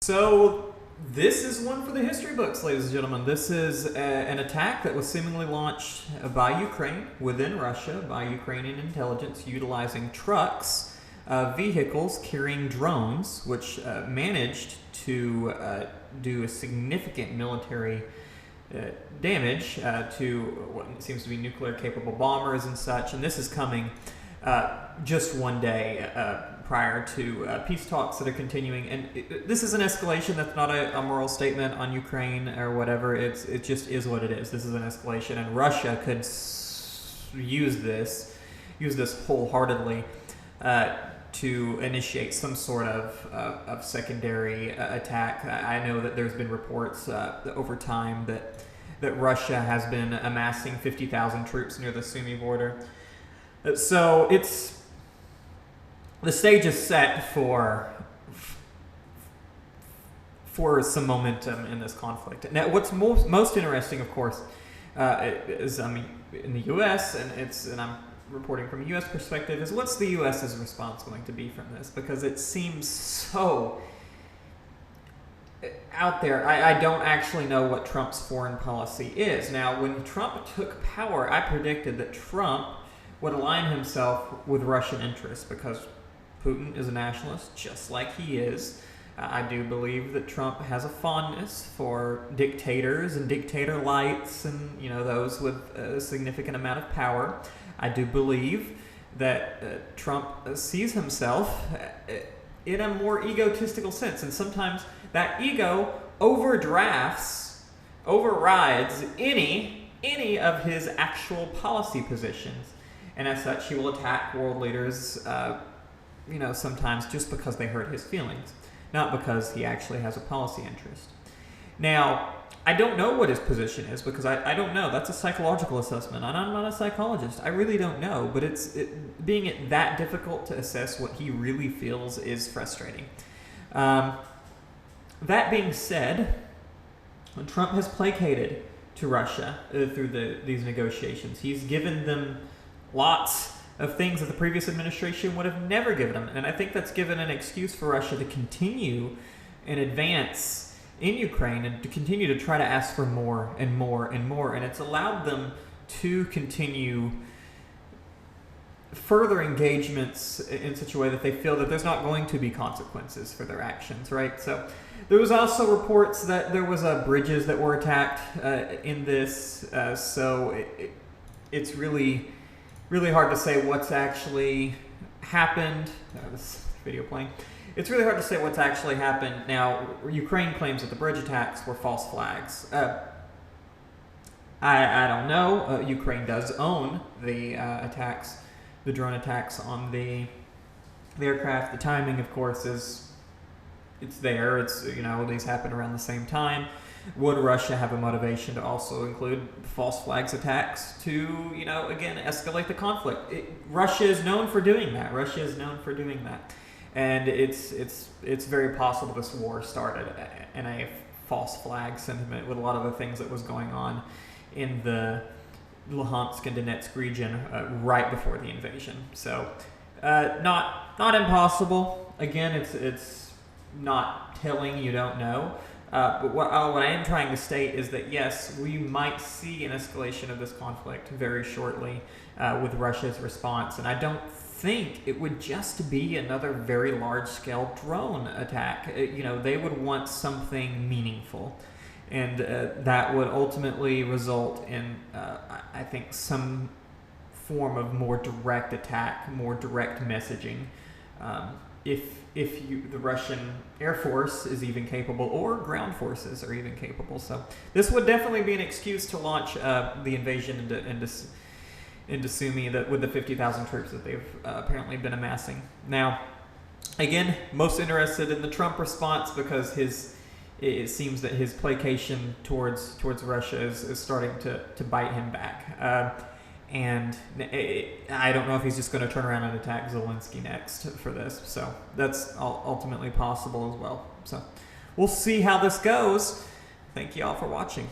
So this is one for the history books, ladies and gentlemen. This is an attack that was seemingly launched by Ukraine within Russia by Ukrainian intelligence utilizing trucks, vehicles carrying drones, which managed to do a significant military damage to what seems to be nuclear-capable bombers and such. And this is coming just one day prior to peace talks that are continuing. And this is an escalation. That's not a moral statement on Ukraine or whatever. It just is what it is. This is an escalation, and Russia could use this wholeheartedly to initiate some sort of secondary attack. I know that there's been reports over time that Russia has been amassing 50,000 troops near the Sumy border. So the stage is set for some momentum in this conflict. Now, what's most interesting, of course, is in the U.S. and I'm reporting from a U.S. perspective, is what's the U.S.'s response going to be from this? Because it seems so out there. I don't actually know what Trump's foreign policy is. Now, when Trump took power, I predicted that Trump would align himself with Russian interests because Putin is a nationalist, just like he is. I do believe that Trump has a fondness for dictators and dictator-lights and, those with a significant amount of power. I do believe that Trump sees himself in a more egotistical sense, and sometimes that ego overrides any of his actual policy positions. And as such, he will attack world leaders, sometimes just because they hurt his feelings, not because he actually has a policy interest. Now, I don't know what his position is because I don't know. That's a psychological assessment, and I'm not a psychologist. I really don't know, but being that difficult to assess what he really feels is frustrating. That being said, Trump has placated to Russia through these negotiations. He's given them lots of things that the previous administration would have never given them. And I think that's given an excuse for Russia to continue and advance in Ukraine and to continue to try to ask for more and more and more. And it's allowed them to continue further engagements in such a way that they feel that there's not going to be consequences for their actions, right? So there was also reports that there was bridges that were attacked in this. So it's really hard to say what's actually happened. This video playing. It's really hard to say what's actually happened. Now, Ukraine claims that the bridge attacks were false flags. I don't know. Ukraine does own the drone attacks on the aircraft. The timing, of course, it's there. These happen around the same time. Would Russia have a motivation to also include false flags attacks to, again, escalate the conflict? Russia is known for doing that. And it's very possible this war started in a false flag sentiment with a lot of the things that was going on in the Luhansk and Donetsk region right before the invasion. So not impossible. Again, it's not telling, you don't know. But what I am trying to state is that, yes, we might see an escalation of this conflict very shortly with Russia's response. And I don't think it would just be another very large-scale drone attack. They would want something meaningful. And that would ultimately result in, I think, some form of more direct attack, more direct messaging. If the Russian Air Force is even capable, or ground forces are even capable. So this would definitely be an excuse to launch the invasion into Sumy with the 50,000 troops that they've apparently been amassing. Now, again, most interested in the Trump response because it seems that his placation towards Russia is starting to bite him back. And I don't know if he's just going to turn around and attack Zelensky next for this. So that's ultimately possible as well. So we'll see how this goes. Thank you all for watching.